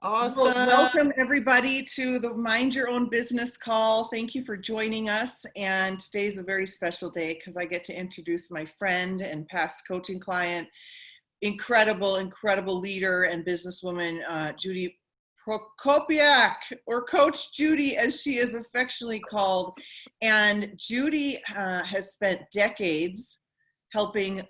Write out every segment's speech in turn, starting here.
Well, Awesome. welcome everybody to the Mind Your Own Business call. Thank you for joining us. And today's a very special day because I get to introduce my friend and past coaching client, incredible leader and businesswoman, Judy Prokopiak, or Coach Judy, as she is affectionately called. And Judy has spent decades helping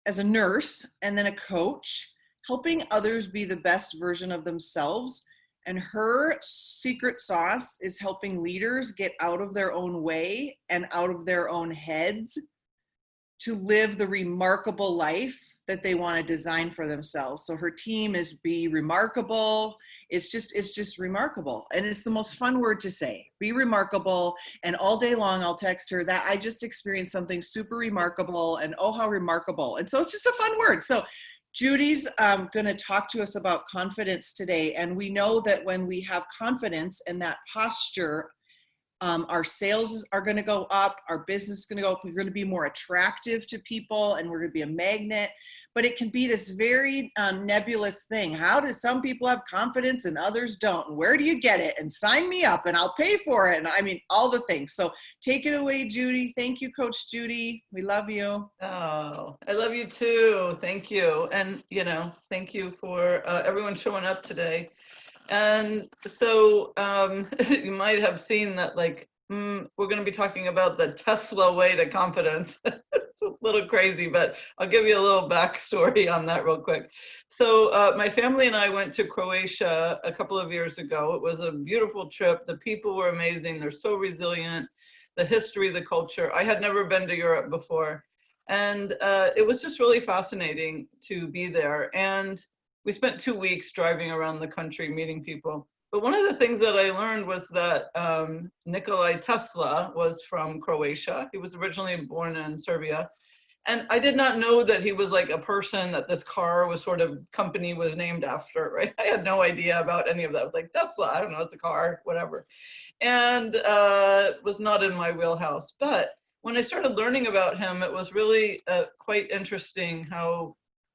as a nurse and then a coach, helping others be the best version of themselves. And her secret sauce is helping leaders get out of their own way and out of their own heads to live the remarkable life that they want to design for themselves. So her team is Be Remarkable. It's just remarkable. And it's the most fun word to say, be remarkable. And all day long, I'll text her that I just experienced something super remarkable and oh, how remarkable. And so it's just a fun word. So Judy's going to talk to us about confidence today. And we know that when we have confidence and that posture, our sales are going to go up, our business is going to go up, we're going to be more attractive to people, and we're going to be a magnet. But it can be this very nebulous thing. How do some people have confidence and others don't? And where do you get it? And sign me up and I'll pay for it. And I mean, all the things. So take it away, Judy. Thank you, Coach Judy. We love you. Oh, I love you too. Thank you. And, thank you for everyone showing up today. And so you might have seen that, we're going to be talking about the T.E.S.L.A way to confidence. It's a little crazy, but I'll give you a little backstory on that real quick. So my family and I went to Croatia a couple of years ago. It was a beautiful trip. The people were amazing. They're so resilient. The history, the culture. I had never been to Europe before. And it was just really fascinating to be there. And we spent 2 weeks driving around the country, meeting people. But one of the things that I learned was that Nikola Tesla was from Croatia. He was originally born in Serbia. And I did not know that he was like a person, that this car was sort of company was named after, right? I had no idea about any of that. I was like, Tesla, I don't know, it's a car, whatever. And it was not in my wheelhouse. But when I started learning about him, it was really quite interesting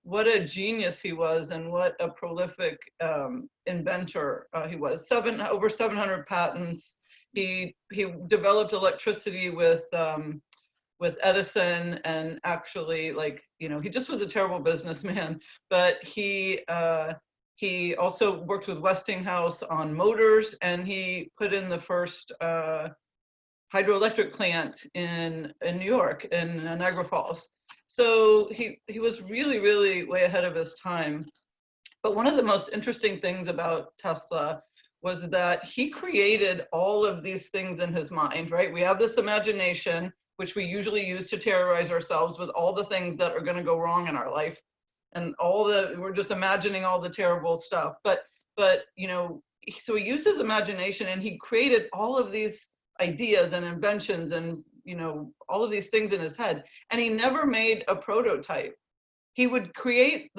what a genius he was and what a prolific inventor he was. Over 700 patents. He developed electricity with Edison, and actually, he just was a terrible businessman. But he also worked with Westinghouse on motors, and he put in the first hydroelectric plant in New York, in Niagara Falls. So he was really, really way ahead of his time. But one of the most interesting things about Tesla was that he created all of these things in his mind, right? We have this imagination, which we usually use to terrorize ourselves with all the things that are going to go wrong in our life. And we're just imagining all the terrible stuff. But so he used his imagination and he created all of these ideas and inventions and all of these things in his head, and he never made a prototype. He would create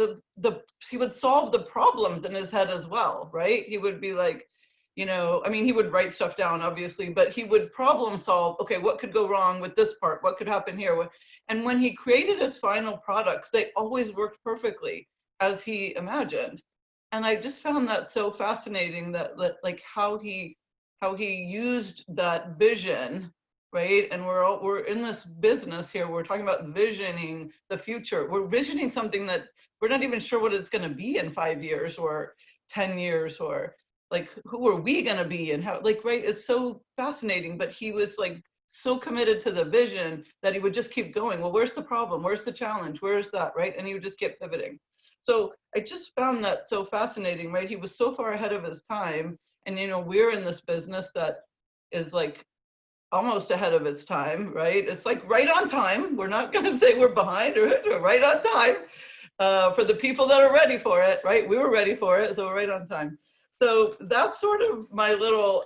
he would solve the problems in his head as well, right? He would be like, he would write stuff down, obviously, but he would problem solve. Okay, what could go wrong with this part? What could happen here? And when he created his final products, they always worked perfectly as he imagined. And I just found that so fascinating, that how he used that vision, right? And we're in this business here. We're talking about visioning the future. We're visioning something that we're not even sure what it's going to be in 5 years or 10 years, or who are we going to be and how, right? It's so fascinating. But he was so committed to the vision that he would just keep going. Well, where's the problem? Where's the challenge? Where's that, right? And he would just keep pivoting. So I just found that so fascinating, right? He was so far ahead of his time. And, we're in this business that is almost ahead of its time, right? It's right on time. We're not going to say we're behind, or we're right on time for the people that are ready for it, right? We were ready for it, so we're right on time. So that's sort of my little,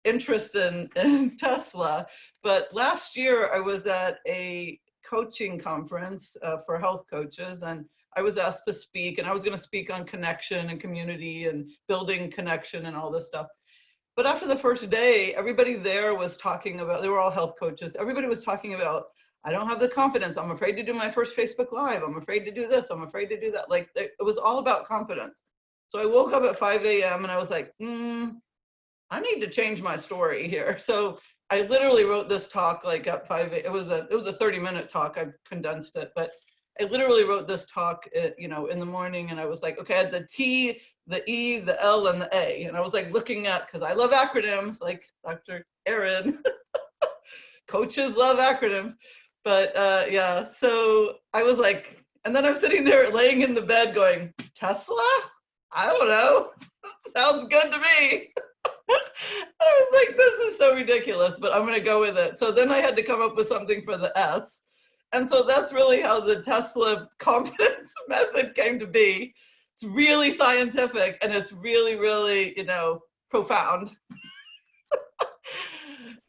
interest in Tesla. But last year I was at a coaching conference for health coaches, and I was asked to speak, and I was going to speak on connection and community and building connection and all this stuff. But after the first day, everybody there was talking about, they were all health coaches. Everybody was talking about, I don't have the confidence. I'm afraid to do my first Facebook Live. I'm afraid to do this. I'm afraid to do that. It was all about confidence. So I woke up at 5 a.m. and I was like, I need to change my story here. So I literally wrote this talk like at 5 a.m. It was a 30-minute talk. I condensed it, but I literally wrote this talk, you know, in the morning, and I was like, okay, I had the T, the E, the L, and the A, and I was like looking at, because I love acronyms, like Dr. Erin. Coaches love acronyms, but yeah. So I was like, and then I'm sitting there laying in the bed going, Tesla? I don't know. Sounds good to me. I was like, this is so ridiculous, but I'm going to go with it. So then I had to come up with something for the S. And so that's really how the T.E.S.L.A confidence method came to be. It's really scientific, and it's really, really, you know, profound.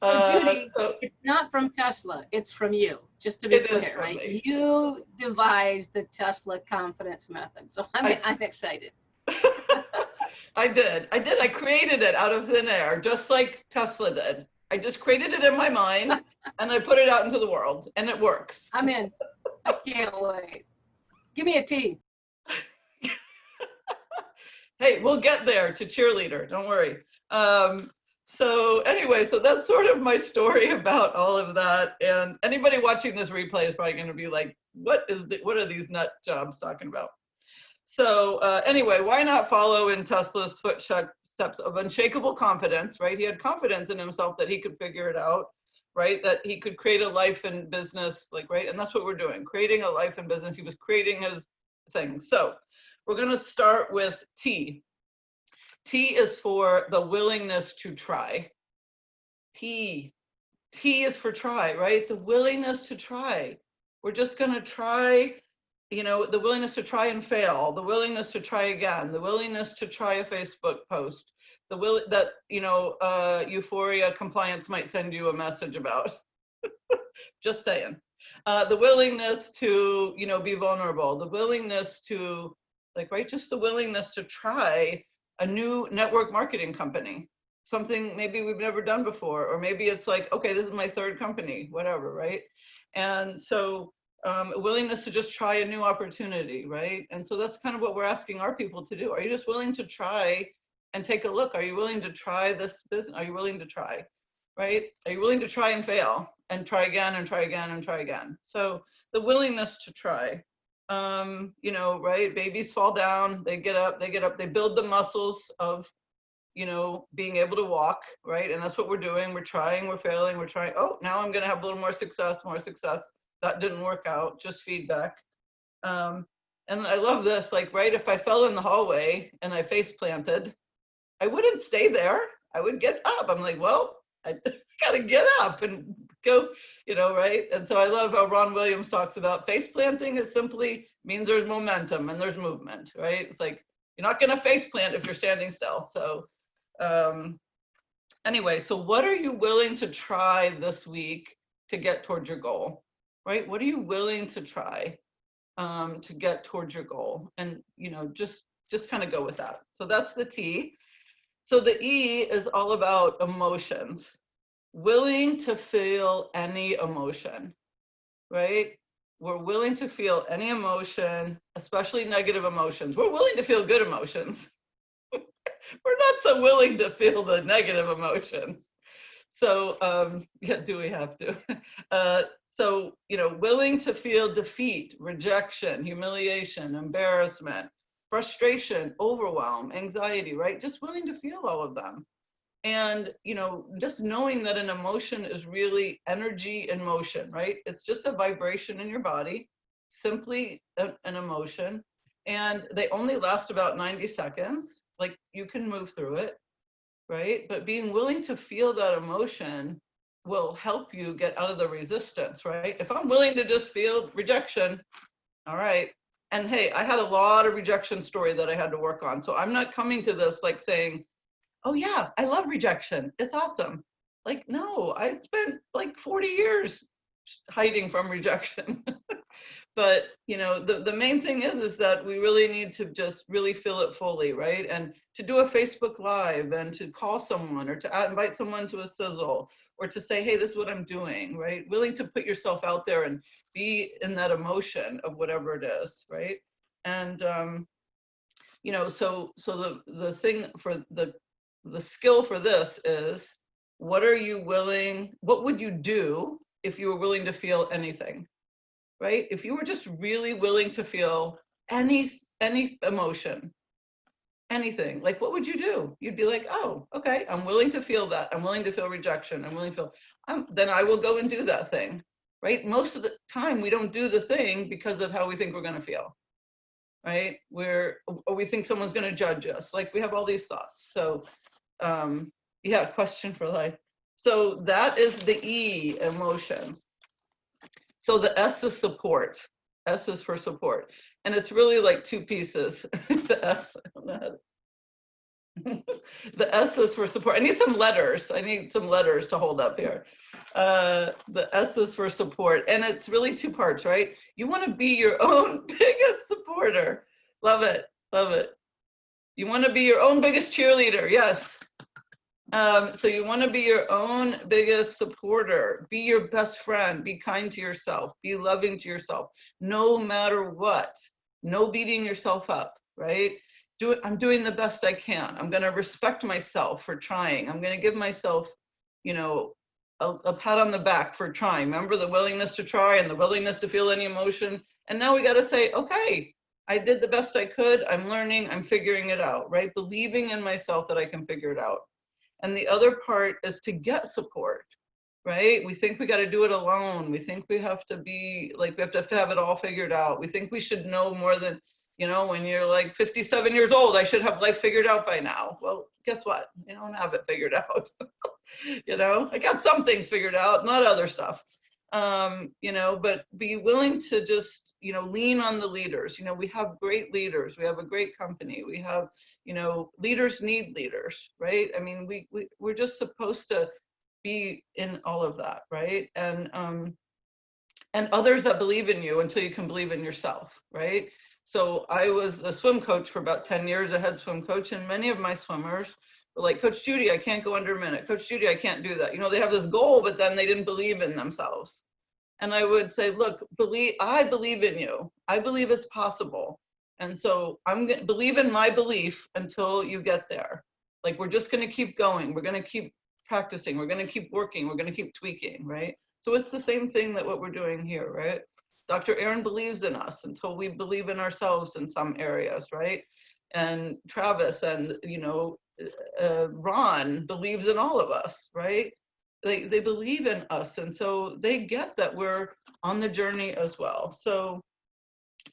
So Judy, So it's not from Tesla, it's from you, just to be it is clear, from right? me. You devised the Tesla confidence method. So I'm excited. I did. I created it out of thin air, just like Tesla did. I just created it in my mind and I put it out into the world, and it works. I'm in. I can't wait. Give me a T. Hey, we'll get there to cheerleader. Don't worry. So anyway, so that's sort of my story about all of that. And anybody watching this replay is probably going to be like, what are these nut jobs talking about? So anyway, why not follow in Tesla's footsteps of unshakable confidence, right? He had confidence in himself that he could figure it out, right? That he could create a life and business, like, right? And that's what we're doing, creating a life and business. He was creating his thing. So we're going to start with T. T is for the willingness to try. T is for try, right? The willingness to try. We're just going to try, you know, the willingness to try and fail, the willingness to try again, the willingness to try a Facebook post, the will that, you know, Euphoria compliance might send you a message about. Just saying. The willingness to, you know, be vulnerable, the willingness to, like, right, just the willingness to try a new network marketing company, something maybe we've never done before, or maybe it's like, okay, this is my third company, whatever, right? And so willingness to just try a new opportunity, right? And so that's kind of what we're asking our people to do. Are you just willing to try and take a look? Are you willing to try this business? Are you willing to try, right? Are you willing to try and fail and try again and try again and try again? So the willingness to try. You know, right? Babies fall down, they get up, they build the muscles of, you know, being able to walk, right? And that's what we're doing. We're trying, we're failing, we're trying. Oh, now I'm going to have a little more success, more success. That didn't work out, just feedback. And I love this, like, right? If I fell in the hallway and I face planted, I wouldn't stay there. I would get up. I'm like, well, I got to get up and go, you know, right? And so I love how Ron Williams talks about face planting. It simply means there's momentum and there's movement, right? It's like, you're not going to face plant if you're standing still. So anyway, so what are you willing to try this week to get towards your goal, right? What are you willing to try to get towards your goal? And, you know, just kind of go with that. So that's the T. So the E is all about emotions, willing to feel any emotion, right? We're willing to feel any emotion, especially negative emotions. We're willing to feel good emotions. We're not so willing to feel the negative emotions. So yeah, do we have to? So, you know, willing to feel defeat, rejection, humiliation, embarrassment, frustration, overwhelm, anxiety, right? Just willing to feel all of them. And, you know, just knowing that an emotion is really energy in motion, right? It's just a vibration in your body, simply an emotion. And they only last about 90 seconds. Like, you can move through it, right? But being willing to feel that emotion will help you get out of the resistance, right? If I'm willing to just feel rejection, all right. And hey, I had a lot of rejection story that I had to work on. So I'm not coming to this like saying, oh yeah, I love rejection, it's awesome. Like, no, I spent like 40 years hiding from rejection. But, you know, the main thing is that we really need to just really feel it fully, right? And to do a Facebook Live and to call someone or to invite someone to a sizzle or to say, hey, this is what I'm doing, right? Willing to put yourself out there and be in that emotion of whatever it is, right? And you know, so the thing for the skill for this is, what would you do if you were willing to feel anything, right? If you were just really willing to feel any emotion, anything, like, what would you do? You'd be like, oh, okay, I'm willing to feel that. I'm willing to feel rejection. I'm willing to feel, then I will go and do that thing, right? Most of the time we don't do the thing because of how we think we're going to feel, right? Or we think someone's going to judge us. Like, we have all these thoughts. So yeah, question for life. So that is the E, emotion. So the S is support. S is for support. And it's really like two pieces. The S, I don't know how to, the S is for support. I need some letters. I need some letters to hold up here. The S is for support. And it's really two parts, right? You want to be your own biggest supporter. Love it. Love it. You want to be your own biggest cheerleader. Yes. So you want to be your own biggest supporter. Be your best friend. Be kind to yourself. Be loving to yourself, no matter what. No beating yourself up, right? I'm doing the best I can. I'm going to respect myself for trying. I'm going to give myself, you know, a pat on the back for trying. Remember the willingness to try and the willingness to feel any emotion. And now we got to say, okay, I did the best I could. I'm learning. I'm figuring it out, right? Believing in myself that I can figure it out. And the other part is to get support, right? We think we got to do it alone. We think we have to be like, we have to have it all figured out. We think we should know more than, you know, when you're like 57 years old, I should have life figured out by now. Well, guess what? You don't have it figured out. You know, I got some things figured out, not other stuff. You know, but be willing to just, you know, lean on the leaders. You know, we have great leaders. We have a great company. We have, you know, leaders need leaders, right? I mean, we're just supposed to be in all of that, right? And others that believe in you until you can believe in yourself, right? So I was a swim coach for about 10 years, a head swim coach, and many of my swimmers were like, Coach Judy, I can't go under a minute. Coach Judy, I can't do that. You know, they have this goal, but then they didn't believe in themselves. And I would say, look, I believe in you. I believe it's possible. And so I'm going to believe in my belief until you get there. Like, we're just going to keep going. We're going to keep practicing. We're going to keep working. We're going to keep tweaking, right? So it's the same thing that what we're doing here, right? Dr. Aaron believes in us until we believe in ourselves in some areas, right? And Travis and, you know, Ron believes in all of us, right? They believe in us, and so they get that we're on the journey as well. So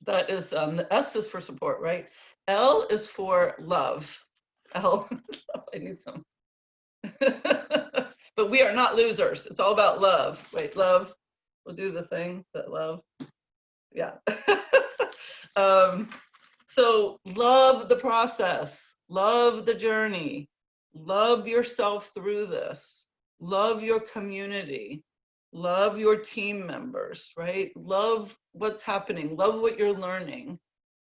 that is, the S is for support, right? L is for love. L, I need some. But we are not losers. It's all about love. Wait, love. We'll do the thing that love. Yeah. So love the process, love the journey, love yourself through this, love your community, love your team members, right? Love what's happening, love what you're learning,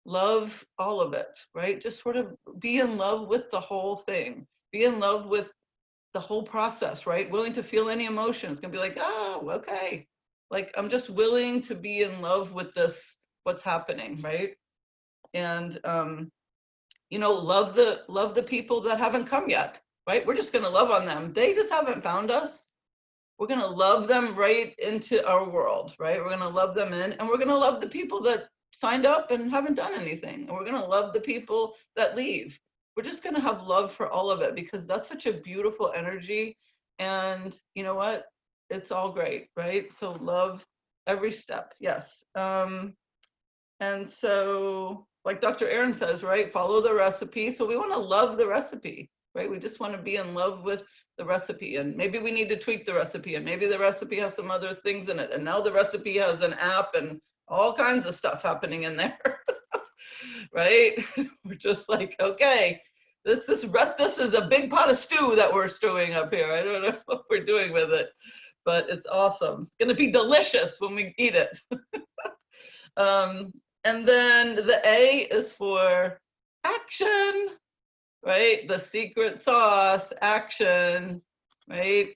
love all of it, right? Just sort of be in love with the whole thing, be in love with the whole process, right? Willing to feel any emotion. It's gonna be like, oh, okay. Like, I'm just willing to be in love with this, what's happening, right? And you know, love the people that haven't come yet, right? We're just gonna love on them. They just haven't found us. We're gonna love them right into our world, right? We're gonna love them in, and we're gonna love the people that signed up and haven't done anything. And we're gonna love the people that leave. We're just gonna have love for all of it, because that's such a beautiful energy. And you know what? It's all great, right? So love every step, yes. And so, like Dr. Aaron says, right, follow the recipe. So we want to love the recipe, right? We just want to be in love with the recipe. And maybe we need to tweak the recipe, and maybe the recipe has some other things in it. And now the recipe has an app and all kinds of stuff happening in there, right? We're just like, okay, this is a big pot of stew that we're stewing up here. I don't know what we're doing with it, but it's awesome. It's going to be delicious when we eat it. And then the A is for action, right? The secret sauce, action, right?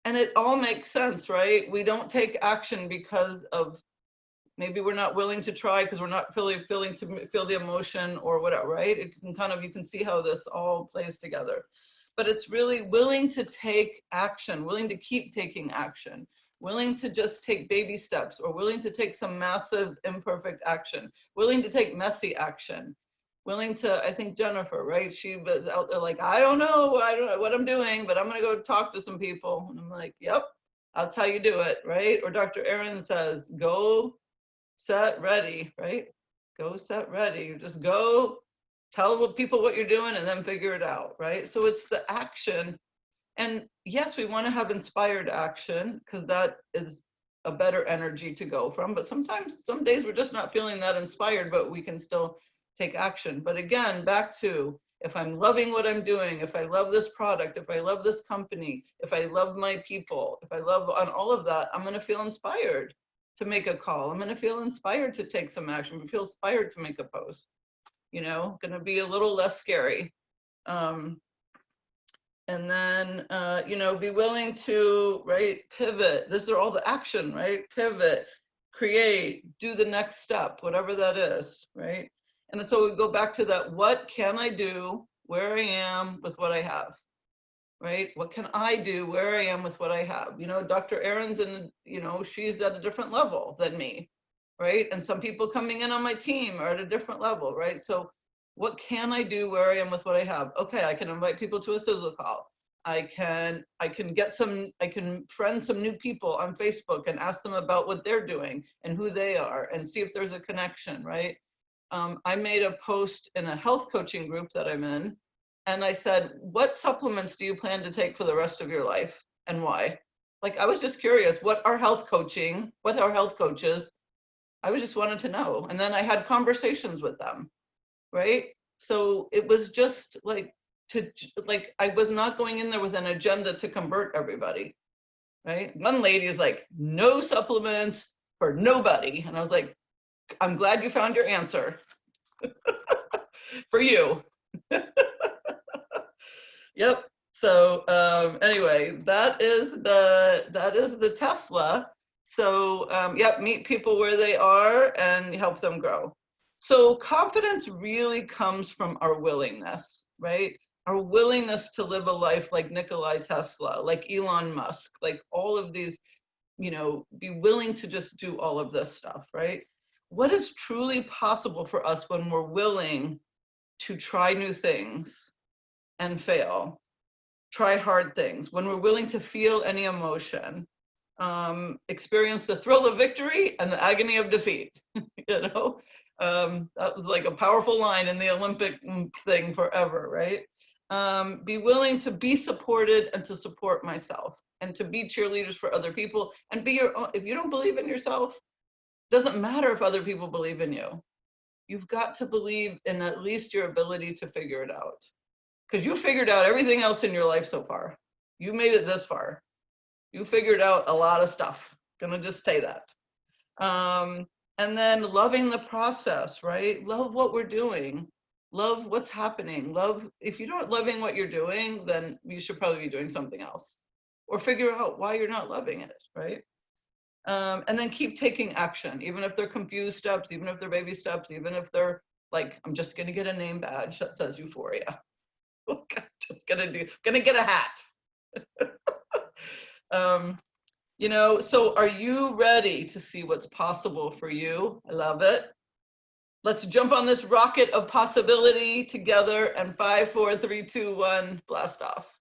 And it all makes sense, right? We don't take action because of Maybe we're not willing to try because we're not feeling to feel the emotion or whatever, right? It can kind of, you can see how this all plays together. But it's really willing to take action, willing to keep taking action, willing to just take baby steps, or willing to take some massive imperfect action, willing to take messy action, willing to, I think Jennifer, right? She was out there like, I don't know what I'm doing, but I'm gonna go talk to some people. And I'm like, yep, that's how you do it, right? Or Dr. Aaron says, go, set, ready, right? Go, set, ready. You just go, tell people what you're doing and then figure it out, right? So it's the action. And yes, we want to have inspired action because that is a better energy to go from. But sometimes, some days we're just not feeling that inspired, but we can still take action. But again, back to, if I'm loving what I'm doing, if I love this product, if I love this company, if I love my people, if I love on all of that, I'm going to feel inspired to make a call. I'm going to feel inspired to take some action, feel inspired to make a post. You know, going to be a little less scary. And then, you know, be willing to, right, pivot. These are all the action, right? Pivot, create, do the next step, whatever that is, right? And so we go back to that, what can I do where I am with what I have, right? What can I do where I am with what I have? You know, Dr. Aaron's in, you know, she's at a different level than me, right? And some people coming in on my team are at a different level, right? So what can I do where I am with what I have? Okay, I can invite people to a sizzle call. I can friend some new people on Facebook and ask them about what they're doing and who they are and see if there's a connection, right? I made a post in a health coaching group that I'm in, and I said, what supplements do you plan to take for the rest of your life and why? Like, I was just curious, what are health coaches? I was just wanted to know. And then I had conversations with them, right? So it was just like, I was not going in there with an agenda to convert everybody, right? One lady is like, no supplements for nobody. And I was like, I'm glad you found your answer for you. Yep. So anyway, that is the T.E.S.L.A. So yep, meet people where they are and help them grow. So confidence really comes from our willingness, right? Our willingness to live a life like Nikola Tesla, like Elon Musk, like all of these, you know, be willing to just do all of this stuff, right? What is truly possible for us when we're willing to try new things and fail, try hard things, when we're willing to feel any emotion, experience the thrill of victory and the agony of defeat, you know? That was like a powerful line in the Olympic thing forever, right? Be willing to be supported and to support myself and to be cheerleaders for other people and be your own. If you don't believe in yourself, doesn't matter if other people believe in you. You've got to believe in at least your ability to figure it out. Because you figured out everything else in your life so far. You made it this far. You figured out a lot of stuff. Gonna just say that. And then loving the process, right? Love what we're doing. Love what's happening. Love, if you're not loving what you're doing, then you should probably be doing something else. Or figure out why you're not loving it, right? And then keep taking action, even if they're confused steps, even if they're baby steps, even if they're like, I'm just gonna get a name badge that says Euphoria. Just gonna get a hat. You know, so are you ready to see what's possible for you? I love it. Let's jump on this rocket of possibility together, and 5, 4, 3, 2, 1, blast off.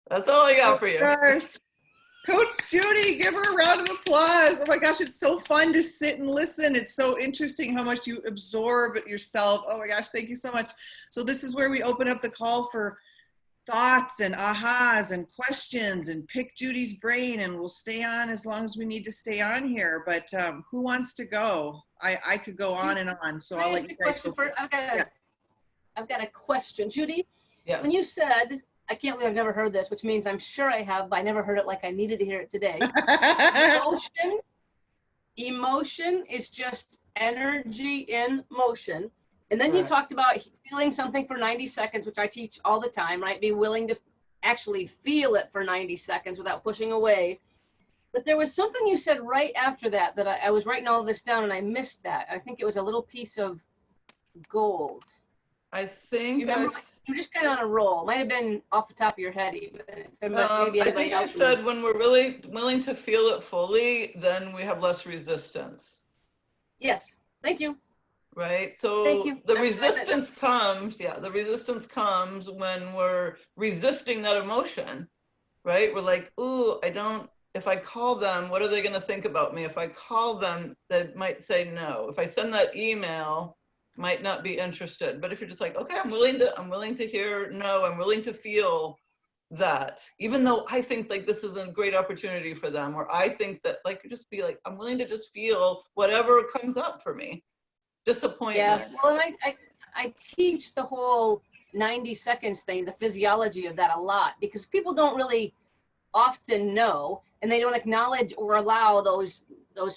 That's all I got for you. Gosh. Coach Judy, give her a round of applause. Oh my gosh, it's so fun to sit and listen. It's so interesting how much you absorb yourself. Oh my gosh, thank you so much. So this is where we open up the call for thoughts and ahas and questions and pick Judy's brain, and we'll stay on as long as we need to stay on here. But who wants to go? I could go on and on, so I'll let you guys go. I've got a question. Judy, yeah. When you said, I can't believe I've never heard this, which means I'm sure I have, but I never heard it like I needed to hear it today. Emotion is just energy in motion. And then you talked about feeling something for 90 seconds, which I teach all the time, right? Be willing to actually feel it for 90 seconds without pushing away. But there was something you said right after that that I was writing all this down and I missed that. I think it was a little piece of gold. I You think remember? You were just kind of on a roll. Might have been off the top of your head even. Maybe I anybody think I else said when we're really willing to feel it fully, then we have less resistance. Yes. Thank you. Right? Thank So you. the resistance comes, the resistance comes when we're resisting that emotion, right? We're like, ooh, if I call them, what are they going to think about me? If I call them, they might say no. If I send that email, might not be interested. But if you're just like, okay, I'm willing to hear no, I'm willing to feel that, even though I think like this is a great opportunity for them, or I think that like, just be like, I'm willing to just feel whatever comes up for me. Disappointment. Yeah, well, and I teach the whole 90 seconds thing, the physiology of that a lot, because people don't really often know, and they don't acknowledge or allow those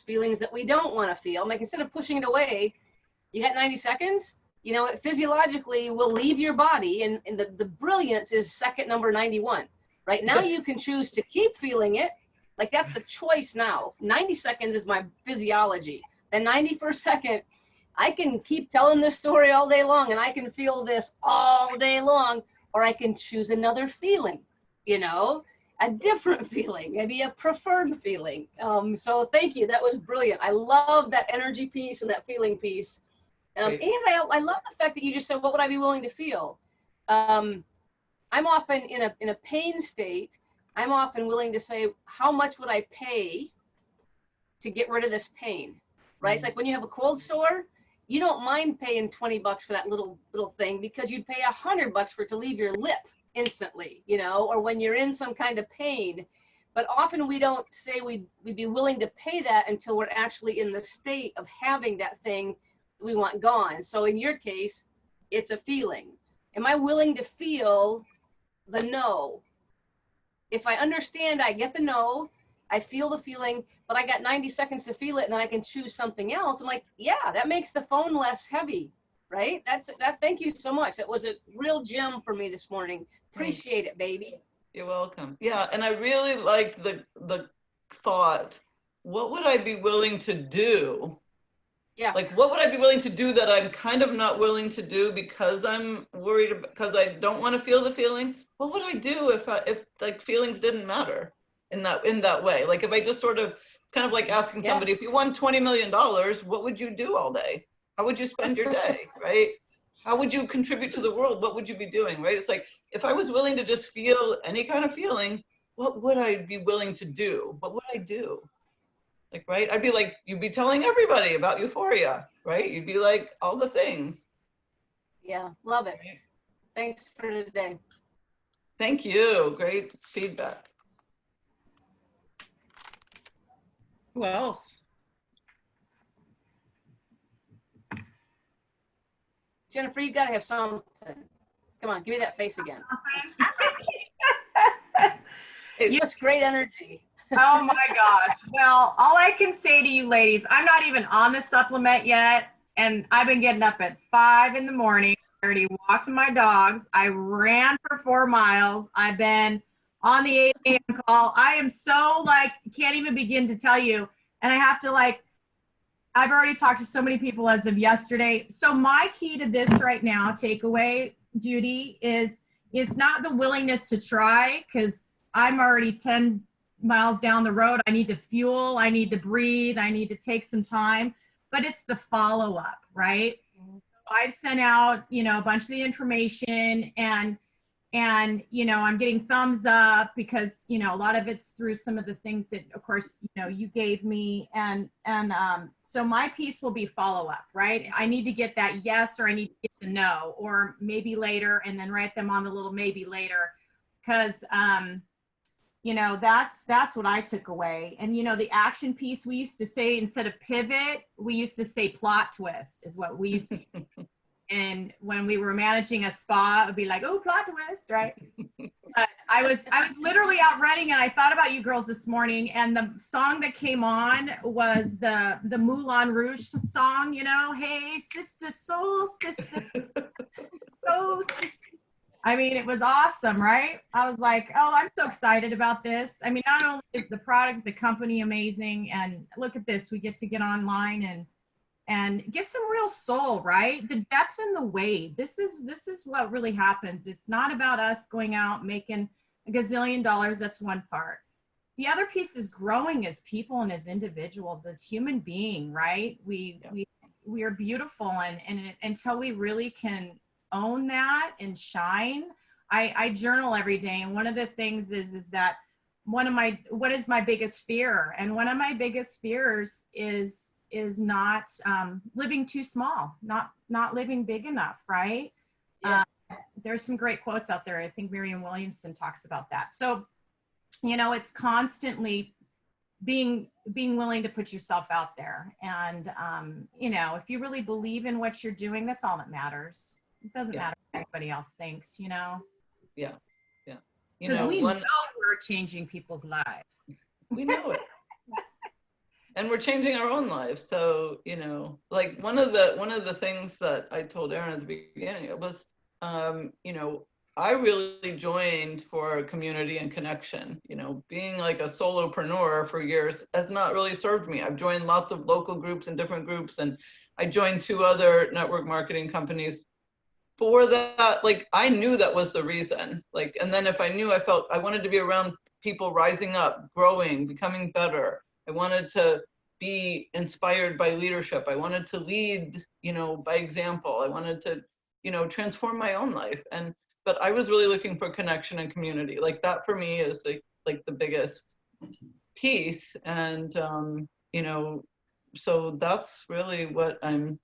feelings that we don't want to feel. Like, instead of pushing it away, you got 90 seconds, you know, it physiologically will leave your body, and the brilliance is second number 91. Right now, you can choose to keep feeling it. Like, that's the choice now. 90 seconds is my physiology. Then 91st second, I can keep telling this story all day long and I can feel this all day long, or I can choose another feeling, you know, a different feeling, maybe a preferred feeling. So thank you. That was brilliant. I love that energy piece and that feeling piece. And I love the fact that you just said, what would I be willing to feel? I'm often in a pain state. I'm often willing to say, how much would I pay to get rid of this pain? Right? It's like when you have a cold sore, you don't mind paying 20 bucks for that little thing, because you'd pay $100 for it to leave your lip instantly, you know, or when you're in some kind of pain. But often we don't say we'd be willing to pay that until we're actually in the state of having that thing we want gone. So in your case, it's a feeling. Am I willing to feel the no? If I understand, I get the no, I feel the feeling, but I got 90 seconds to feel it, and then I can choose something else. I'm like, yeah, that makes the phone less heavy, right? That. Thank you so much. That was a real gem for me this morning. Appreciate it, baby. You're welcome. Yeah, and I really liked the thought, what would I be willing to do? Yeah. Like, what would I be willing to do that I'm kind of not willing to do because I'm worried, because I don't want to feel the feeling? What would I do if like feelings didn't matter in that way? Like, if I just sort of, it's kind of like asking somebody, if you won $20 million, what would you do all day? How would you spend your day, right? How would you contribute to the world? What would you be doing, right? It's like, if I was willing to just feel any kind of feeling, what would I be willing to do? What would I do? Like, right? I'd be like, you'd be telling everybody about Euphoria, right? You'd be like, all the things. Yeah, love it. Right? Thanks for today. Thank you. Great feedback. Who else? Jennifer, you gotta have something. Come on, give me that face again. It's great energy. Oh my gosh. Well, all I can say to you ladies, I'm not even on the supplement yet. And I've been getting up at 5 in the morning. I already walked my dogs. I ran for 4 miles. I've been on the 8 a.m. call. I am so like, can't even begin to tell you. And I have to like, I've already talked to so many people as of yesterday. So my key to this right now, takeaway, Judy, is it's not the willingness to try, because I'm already 10 miles down the road. I need to fuel, I need to breathe, I need to take some time, but it's the follow-up, right? I've sent out, you know, a bunch of the information, and you know, I'm getting thumbs up because, you know, a lot of it's through some of the things that, of course, you know, you gave me, and so my piece will be follow-up, right? I need to get that yes, or I need to get the no, or maybe later, and then write them on the little maybe later, because you know, that's what I took away. And, you know, the action piece, we used to say, instead of pivot, we used to say plot twist is what we used to. And when we were managing a spa, it would be like, oh, plot twist, right? But I was literally out running, and I thought about you girls this morning, and the song that came on was the Moulin Rouge song, you know, hey, sister, soul sister, soul sister. I mean, it was awesome, right? I was like, oh, I'm so excited about this. I mean, not only is the product, the company amazing, and look at this, we get online and get some real soul, right? The depth and the weight. This is what really happens. It's not about us going out making a gazillion dollars. That's one part. The other piece is growing as people and as individuals, as human being, right? We are beautiful, and until we really can own that and shine. I journal every day, and one of the things is that what is my biggest fear? And one of my biggest fears is not living too small, not living big enough, right? Yeah. There's some great quotes out there. I think Marianne Williamson talks about that. So, it's constantly being willing to put yourself out there. And, if you really believe in what you're doing, that's all that matters. It doesn't matter what anybody else thinks, Yeah. Yeah. Because we know we're changing people's lives. We know it. And we're changing our own lives. So, like one of the things that I told Erin at the beginning was, I really joined for community and connection. Being like a solopreneur for years has not really served me. I've joined lots of local groups and different groups, and I joined 2 other network marketing companies for that. Like, I knew that was the reason. Like, and then if I knew, I wanted to be around people rising up, growing, becoming better. I wanted to be inspired by leadership. I wanted to lead, by example. I wanted to, transform my own life. But I was really looking for connection and community. Like, that for me is like the biggest piece. And, so that's really what I'm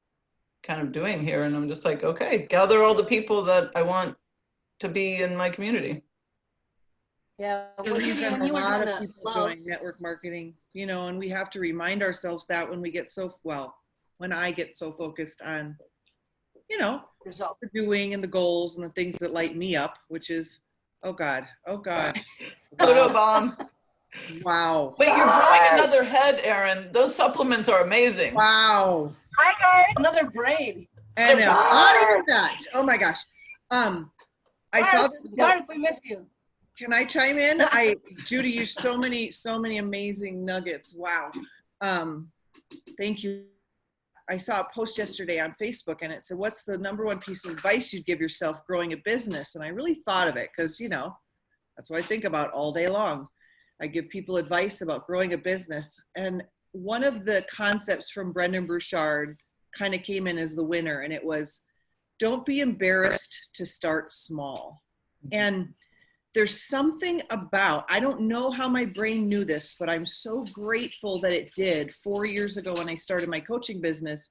kind of doing here. And I'm just like, okay, gather all the people that I want to be in my community. Yeah. The Well, reason when a you were lot doing of the people flow, join network marketing, and we have to remind ourselves that when we get when I get so focused on, result. the doing and the goals and the things that light me up, which is, oh God, Photo bomb. wow, Wait, you're growing another head, Erin. Those supplements are amazing. wow. Hi, guys. Another brain. And not even that. Oh my gosh. I saw this book. God, if we miss you. Can I chime in? Judy used so many amazing nuggets. Wow. Thank you. I saw a post yesterday on Facebook, and it said, what's the #1 piece of advice you'd give yourself growing a business? And I really thought of it because, that's what I think about all day long. I give people advice about growing a business. And one of the concepts from Brendan Burchard kind of came in as the winner, and it was, don't be embarrassed to start small. And there's something about, I don't know how my brain knew this, but I'm so grateful that it did 4 years ago when I started my coaching business.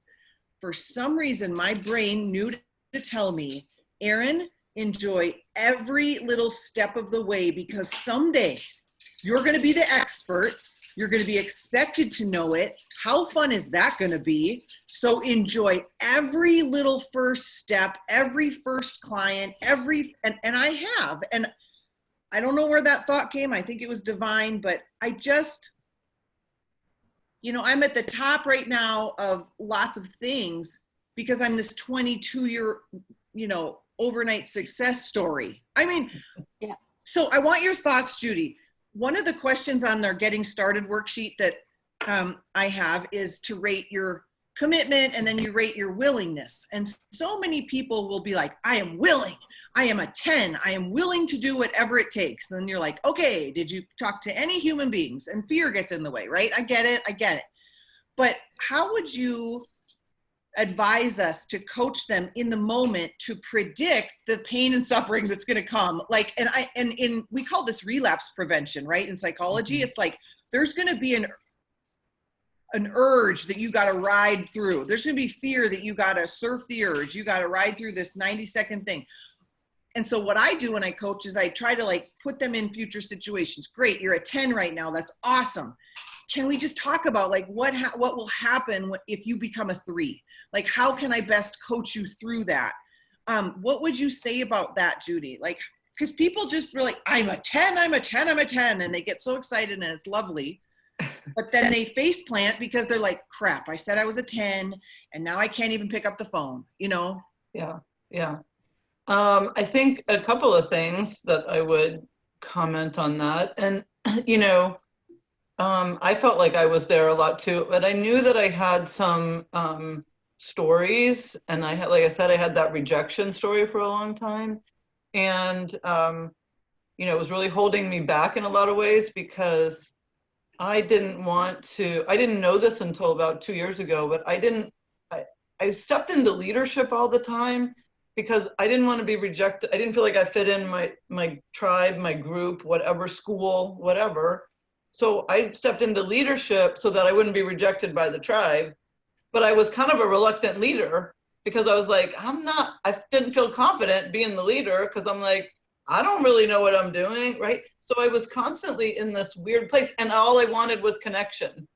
For some reason, my brain knew to tell me, Erin, enjoy every little step of the way, because someday you're going to be the expert. You're going to be expected to know it. How fun is that going to be? So enjoy every little first step, every first client, and I have. And I don't know where that thought came. I think it was divine, but I just, I'm at the top right now of lots of things because I'm this 22-year, overnight success story. I mean, Yeah. So I want your thoughts, Judy. One of the questions on their getting started worksheet that I have is to rate your commitment, and then you rate your willingness. And so many people will be like, I am willing. I am a 10. I am willing to do whatever it takes. And then you're like, okay, did you talk to any human beings? And fear gets in the way, right? I get it. But how would you advise us to coach them in the moment to predict the pain and suffering that's going to come? Like, we call this relapse prevention, right? In psychology, it's like, there's going to be an urge that you got to ride through. There's going to be fear that you got to surf the urge. You got to ride through this 90-second thing. And so what I do when I coach is I try to put them in future situations. Great. You're a 10 right now. That's awesome. Can we just talk about what will happen if you become a 3? Like, how can I best coach you through that? What would you say about that, Judy? Because people just really, I'm a 10, and they get so excited and it's lovely. But then they face plant because they're like, crap, I said I was a 10 and now I can't even pick up the phone, Yeah. I think a couple of things that I would comment on that. And, you know, I felt like I was there a lot too, but I knew that I had some stories, and I had, like I said, I had that rejection story for a long time. And, you know, it was really holding me back in a lot of ways because I didn't know this until about 2 years ago, but I stepped into leadership all the time because I didn't want to be rejected. I didn't feel like I fit in my tribe, my group, whatever, school, whatever. So I stepped into leadership so that I wouldn't be rejected by the tribe. But I was kind of a reluctant leader because I was like, I didn't feel confident being the leader because I'm like, I don't really know what I'm doing, right? So I was constantly in this weird place, and all I wanted was connection.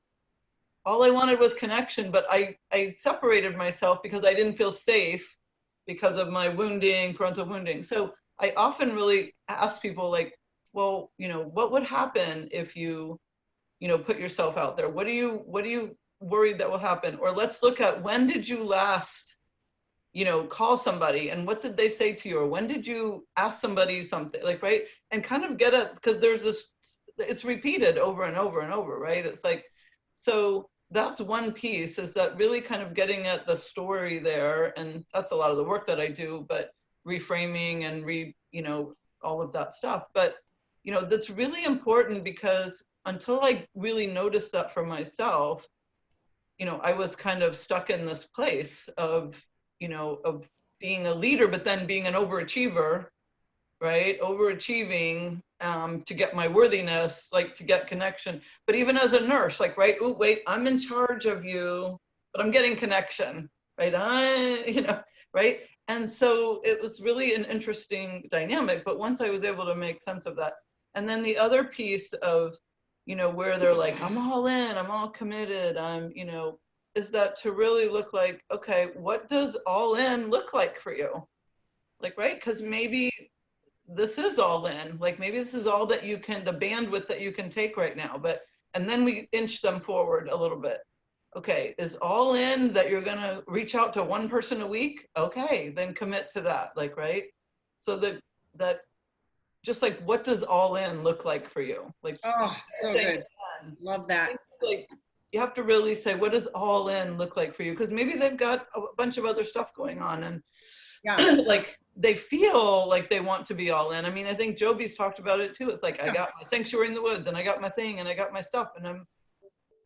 All I wanted was connection, but I separated myself because I didn't feel safe because of my wounding, parental wounding. So I often really ask people like, well, you know, what would happen if you know, put yourself out there? What are you worried that will happen? Or let's look at, when did you last, you know, call somebody and what did they say to you? Or when did you ask somebody something, like, right? And kind of get it, because there's this, it's repeated over and over and over, right? It's like, so that's one piece, is that really kind of getting at the story there. And that's a lot of the work that I do, but reframing and you know, all of that stuff. But, you know, that's really important because until I really noticed that for myself, you know, I was kind of stuck in this place of, you know, of being a leader, but then being an overachiever, right? Overachieving to get my worthiness, like to get connection. But even as a nurse, like, right, oh, wait, I'm in charge of you, but I'm getting connection, right? You know, right? And so it was really an interesting dynamic. But once I was able to make sense of that, and then the other piece of, you know, where they're like, I'm all in, I'm all committed, I'm, you know, is that to really look like, okay, what does all in look like for you? Like, right? Because maybe this is all in, like maybe this is all that you can, the bandwidth that you can take right now, but, and then we inch them forward a little bit. Okay, is all in that you're gonna reach out to one person a week? Okay, then commit to that, like, right? So that just like, what does all in look like for you? Like, Oh, so good. Love that. like, you have to really say, what does all in look like for you? Because maybe they've got a bunch of other stuff going on, and Yeah. like they feel like they want to be all in. I mean, I think Joby's talked about it too. It's like, I got my sanctuary in the woods, and I got my thing, and I got my stuff, and I'm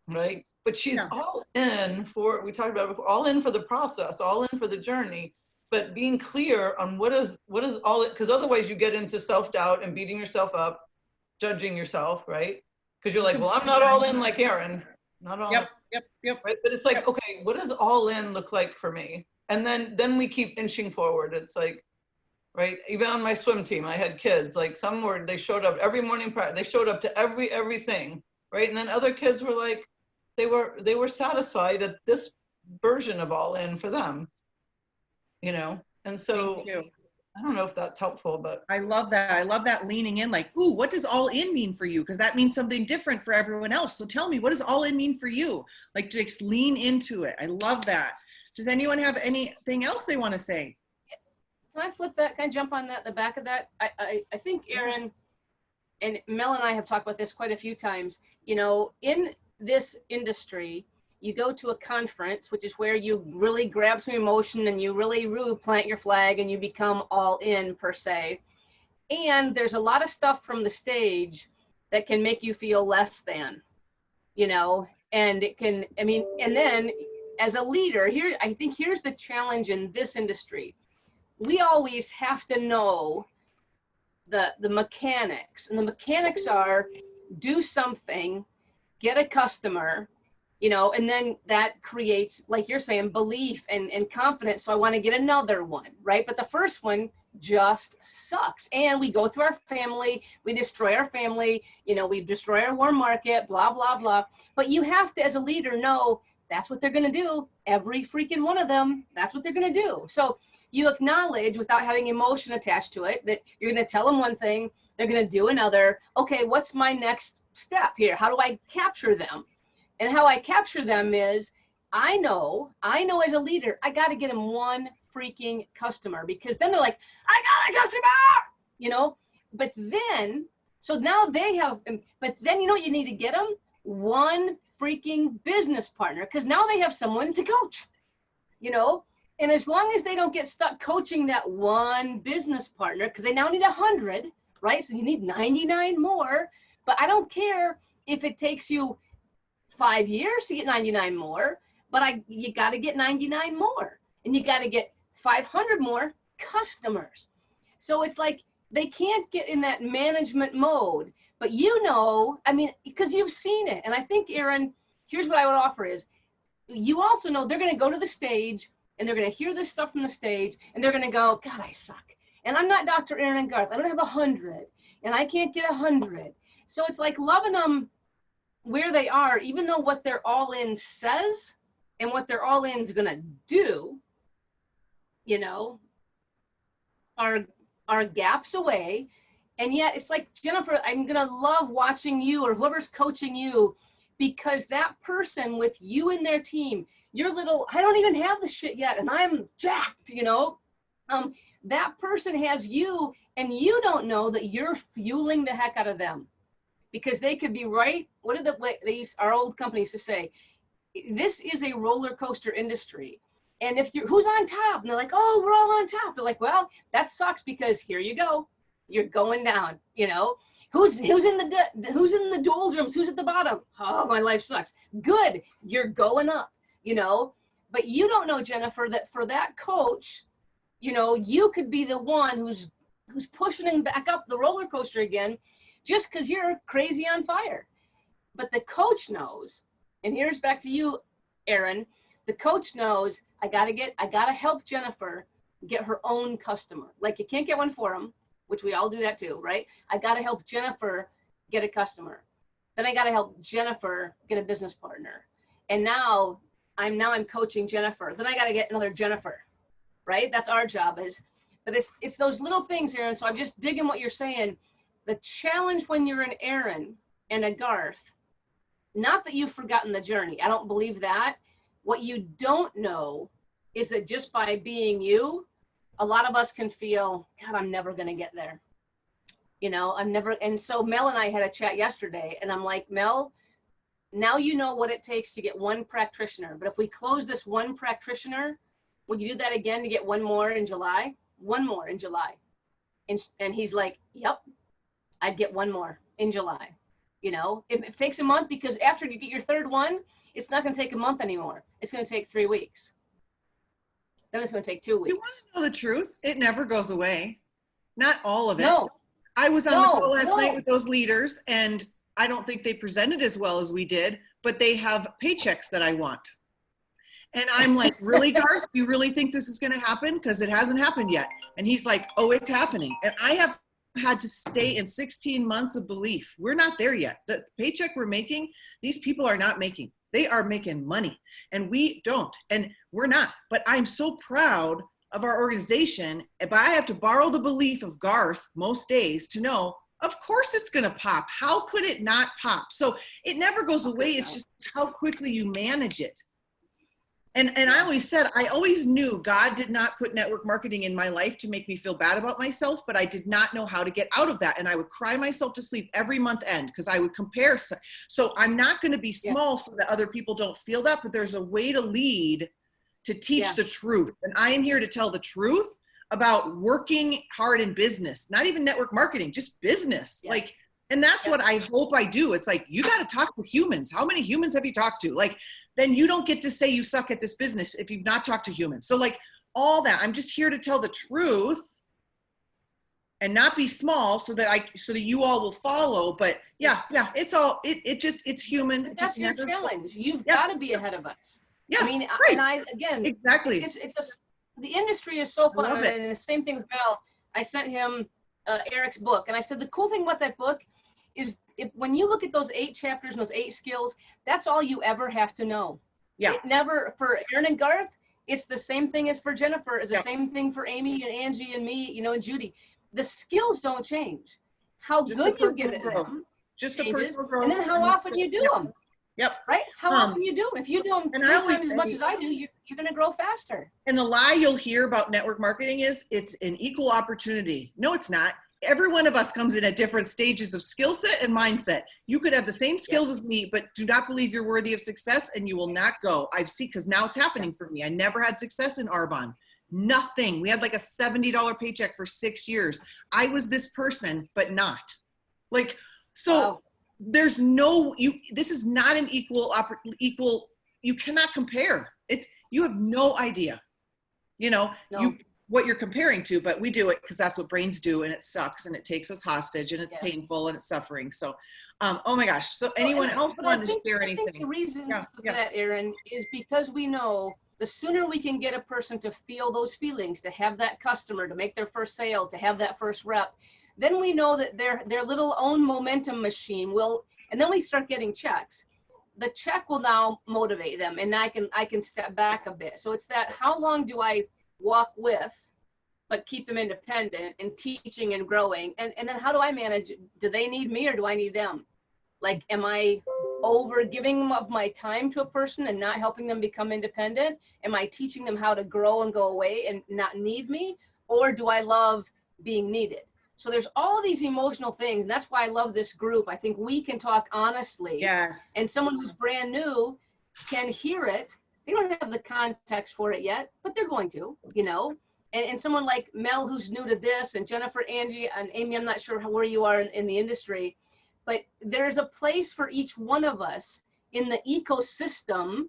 right. But she's all in for, we talked about it before, all in for the process, all in for the journey. But being clear on what is all it, because otherwise you get into self-doubt and beating yourself up, judging yourself, right? Because you're like, well, I'm not all in like Erin. Not all. Yep. Right? But it's like, okay, what does all in look like for me? And then we keep inching forward. It's like, right? Even on my swim team, I had kids, like some were, they showed up every morning practice, they showed up to everything, right? And then other kids were like, they were satisfied at this version of all in for them, you know? And so I don't know if that's helpful, but I love that. I love that leaning in, like, ooh, what does all in mean for you? Because that means something different for everyone else. So tell me, what does all in mean for you? Like, just lean into it. I love that. Does anyone have anything else they want to say? Can I flip that? Can I jump on that, the back of that? I think Erin and Mel and I have talked about this quite a few times. You know, in this industry, you go to a conference, which is where you really grab some emotion and you really plant your flag and you become all in, per se. And there's a lot of stuff from the stage that can make you feel less than, you know, and it can, I mean, and then as a leader here, I think here's the challenge in this industry. We always have to know the mechanics, and the mechanics are do something, get a customer, you know, and then that creates, like you're saying, belief and confidence. So I want to get another one, right? But the first one just sucks. And we go through our family, we destroy our family, you know, we destroy our warm market, blah, blah, blah. But you have to, as a leader, know that's what they're going to do. Every freaking one of them, that's what they're going to do. So you acknowledge, without having emotion attached to it, that you're going to tell them one thing, they're going to do another. Okay, what's my next step here? How do I capture them? And how I capture them is, I know as a leader, I got to get them one freaking customer, because then they're like, I got a customer, you know. But then, so now they have, but then you know what you need to get them? One freaking business partner, because now they have someone to coach, you know. And as long as they don't get stuck coaching that one business partner, because they now need 100, right? So you need 99 more. But I don't care if it takes you 5 years to get 99 more, but you got to get 99 more, and you got to get 500 more customers. So it's like they can't get in that management mode. But you know, I mean, because you've seen it. And I think, Erin, here's what I would offer is, you also know they're going to go to the stage and they're going to hear this stuff from the stage and they're going to go, God, I suck. And I'm not Dr. Erin and Garth. I don't have 100 and I can't get 100. So it's like loving them where they are, even though what their all in says and what their all in is going to do, you know, are gaps away. And yet it's like, Jennifer, I'm going to love watching you or whoever's coaching you, because that person with you and their team, your little, I don't even have the shit yet and I'm jacked, you know, that person has you and you don't know that you're fueling the heck out of them, because they could be right. What did our old company used to say? This is a roller coaster industry. And if you're, who's on top? And they're like, oh, we're all on top. They're like, well, that sucks, because here you go. You're going down, you know. Who's in the doldrums? Who's at the bottom? Oh, my life sucks. Good, you're going up, you know. But you don't know, Jennifer, that for that coach, you know, you could be the one who's pushing him back up the roller coaster again, just because you're crazy on fire. But the coach knows, and here's back to you, Erin. The coach knows, I gotta help Jennifer get her own customer. Like, you can't get one for him, which we all do that too, right? I got to help Jennifer get a customer. Then I got to help Jennifer get a business partner. And now I'm coaching Jennifer. Then I got to get another Jennifer, right? That's our job but it's those little things, Erin. So I'm just digging what you're saying. The challenge when you're an Erin and a Garth, not that you've forgotten the journey. I don't believe that. What you don't know is that just by being you, a lot of us can feel, God, I'm never going to get there. You know, and so Mel and I had a chat yesterday and I'm like, Mel, now you know what it takes to get one practitioner. But if we close this one practitioner, would you do that again to get one more in July? One more in July. And he's like, yep, I'd get one more in July. You know, if it takes a month, because after you get your third one, it's not going to take a month anymore. It's going to take 3 weeks. Then it's going to take 2 weeks. You want to know the truth? It never goes away. Not all of it. No. I was on the call last night with those leaders, and I don't think they presented as well as we did, but they have paychecks that I want. And I'm like, really, Garth? Do you really think this is going to happen? Because it hasn't happened yet. And he's like, oh, it's happening. And I have had to stay in 16 months of belief. We're not there yet. The paycheck we're making, these people are not making. They are making money and we don't, and we're not. But I'm so proud of our organization, but I have to borrow the belief of Garth most days to know, of course it's going to pop. How could it not pop? So it never goes away. It's just how quickly you manage it. And I always said, I always knew God did not put network marketing in my life to make me feel bad about myself, but I did not know how to get out of that. And I would cry myself to sleep every month end because I would compare. So I'm not going to be small so that other people don't feel that, but there's a way to lead to teach the truth. And I am here to tell the truth about working hard in business, not even network marketing, just business. Like, and that's what I hope I do. It's like, you got to talk to humans. How many humans have you talked to? Like, then you don't get to say you suck at this business if you've not talked to humans. So like all that, I'm just here to tell the truth and not be small so that you all will follow. But it's human. But that's your challenge. You've got to be ahead of us. Yeah. I mean, right. Exactly. It's just, the industry is so fun. And the same thing with Mel. I sent him Eric's book. And I said, the cool thing about that book is when you look at those 8 chapters and those 8 skills, that's all you ever have to know. Yeah. It never, for Erin and Garth, it's the same thing as for Jennifer, it's the same thing for Amy and Angie and me, you know, and Judy. The skills don't change. How good you get at them just the personal growth. And then how often you do them. Yep. Right? How often you do them? If you do them and 3 I always times as much say- as I do, you're going to grow faster. And the lie you'll hear about network marketing is it's an equal opportunity. No, it's not. Every one of us comes in at different stages of skill set and mindset. You could have the same skills as me, but do not believe you're worthy of success and you will not go. I've seen, because now it's happening for me. I never had success in Arbonne. Nothing. We had like a $70 paycheck for 6 years. I was this person, but not. Like, so Wow. there's no, this is not an equal, you cannot compare. You have no idea, No. what you're comparing to, but we do it because that's what brains do, and it sucks and it takes us hostage and it's painful and it's suffering. So, oh my gosh. So anyone else want to share anything? I think the reason Yeah, for that, Erin, is because we know the sooner we can get a person to feel those feelings, to have that customer, to make their first sale, to have that first rep, then we know that their little own momentum machine will, and then we start getting checks. The check will now motivate them, and I can step back a bit. So it's that, how long do I walk with, but keep them independent and teaching and growing? And then how do I manage? Do they need me or do I need them? Like, am I over giving of my time to a person and not helping them become independent? Am I teaching them how to grow and go away and not need me? Or do I love being needed? So there's all these emotional things. And that's why I love this group. I think we can talk honestly. Yes. And someone who's brand new can hear it. They don't have the context for it yet, but they're going to, and someone like Mel, who's new to this, and Jennifer, Angie, and Amy, I'm not sure where you are in the industry, but there's a place for each one of us in the ecosystem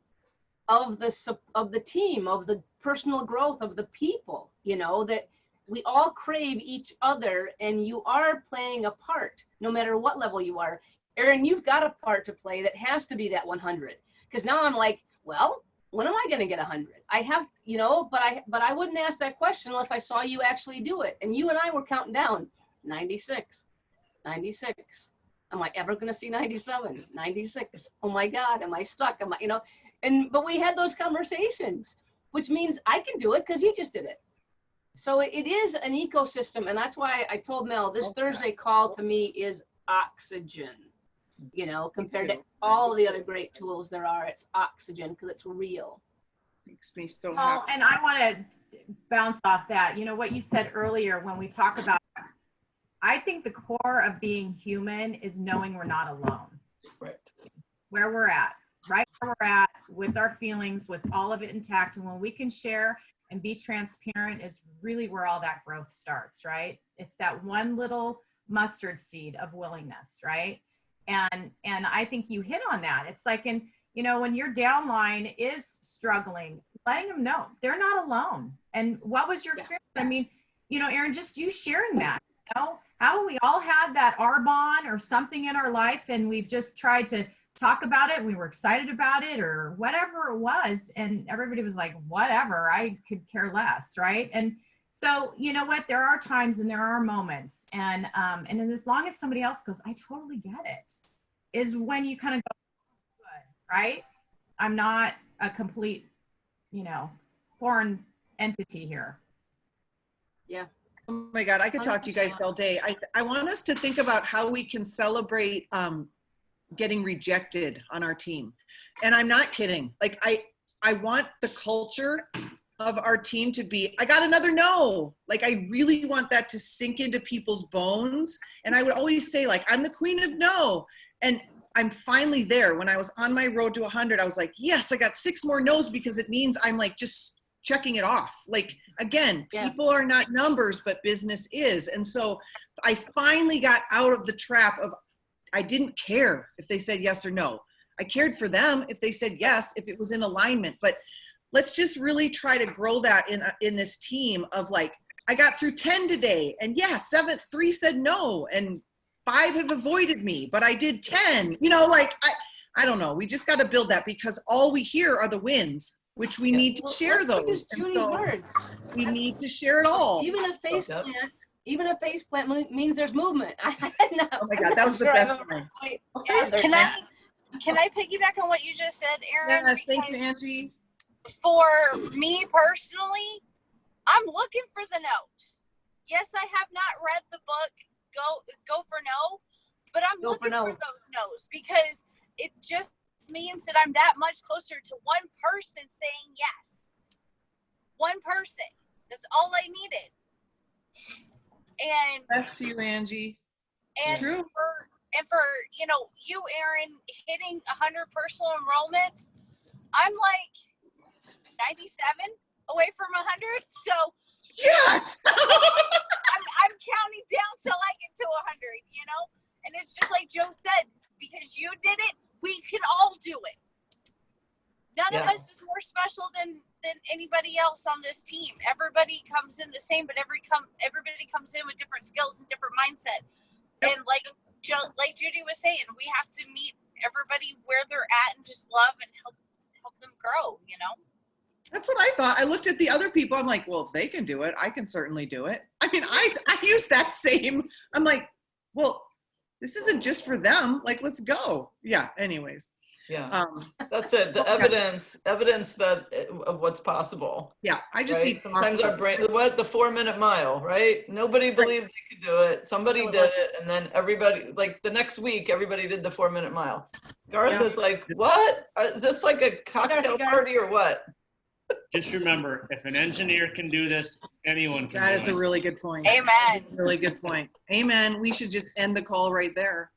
of the team, of the personal growth of the people, that we all crave each other, and you are playing a part no matter what level you are. Erin, you've got a part to play that has to be that 100, because now I'm like, well, when am I going to get 100? I have, but I wouldn't ask that question unless I saw you actually do it. And you and I were counting down 96, 96. Am I ever going to see 97, 96? Oh my God, am I stuck? But we had those conversations, which means I can do it because you just did it. So it is an ecosystem. And that's why I told Mel, this Thursday call to me is oxygen. Compared to all the other great tools there are, it's oxygen because it's real. Makes me so Well, happy. and I want to bounce off that. What you said earlier when we talk about, I think the core of being human is knowing we're not alone. Right. Where we're at, right where we're at, with our feelings, with all of it intact. And when we can share and be transparent is really where all that growth starts, right? It's that one little mustard seed of willingness, right? And I think you hit on that. It's like, when your downline is struggling, letting them know they're not alone. And what was your experience? I mean, Erin, just you sharing that, how we all had that Arbonne or something in our life, and we've just tried to talk about it. We were excited about it or whatever it was. And everybody was like, whatever, I could care less. Right. And so, you know what, there are times and there are moments, and then as long as somebody else goes, I totally get it, is when you kind of go, good, right? I'm not a complete, foreign entity here. Yeah. Oh my God, I could talk to you guys all day. I want us to think about how we can celebrate getting rejected on our team. And I'm not kidding. Like, I want the culture of our team to be, I got another no. Like, I really want that to sink into people's bones. And I would always say, like, I'm the queen of no. And I'm finally there. When I was on my road to 100, I was like, yes, I got 6 more no's, because it means I'm like just checking it off. Like, again, people are not numbers, but business is. And so I finally got out of the trap of, I didn't care if they said yes or no. I cared for them if they said yes, if it was in alignment. But let's just really try to grow that in this team of, like, I got through 10 today, and 3 said no, and 5 have avoided me, but I did 10. I don't know. We just got to build that, because all we hear are the wins, which we need to share those. And so we need to share it all. Even a face plant means there's movement. Oh my God, that was the best line. Can I piggyback on what you just said, Erin? Yes, thank you, Angie. For me personally, I'm looking for the no's. Yes, I have not read the book Go for No, but I'm looking for those no's, because it just means that I'm that much closer to one person saying yes. One person. That's all I needed. And Bless you, Angie. It's true. for you know, you, Aaron, hitting 100 personal enrollments, I'm like 97 away from 100. So Yes. I'm counting down till I get to 100, you know? And it's just like Joe said, because you did it, we can all do it. None of us is more special than anybody else on this team. Everybody comes in the same, but everybody comes in with different skills and different mindset. Yep. And like Judy was saying, we have to meet everybody where they're at and just love and help them grow, you know? That's what I thought. I looked at the other people. I'm like, well, if they can do it, I can certainly do it. I mean, I use that same, I'm like, well, this isn't just for them. Like, let's go. Yeah. Anyways. Yeah. That's it. The evidence that of what's possible. Yeah. I just need sometimes our brain, the 4-minute mile, right? Nobody believed they could do it. Somebody did it. And then everybody, like the next week, everybody did the 4-minute mile. Garth is like, what? Is this like a cocktail party or what? Just remember, if an engineer can do this, anyone can do it. That is a really good point. Amen. Really good point. Amen. We should just end the call right there.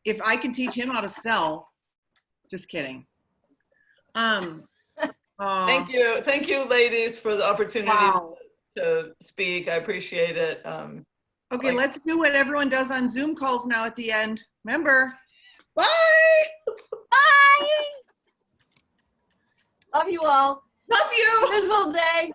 If I can teach him how to sell, just kidding. Thank you, ladies, for the opportunity to speak. I appreciate it. Okay, let's do what everyone does on Zoom calls now at the end. Remember, bye. Bye. Love you all. Love you. Drizzle day.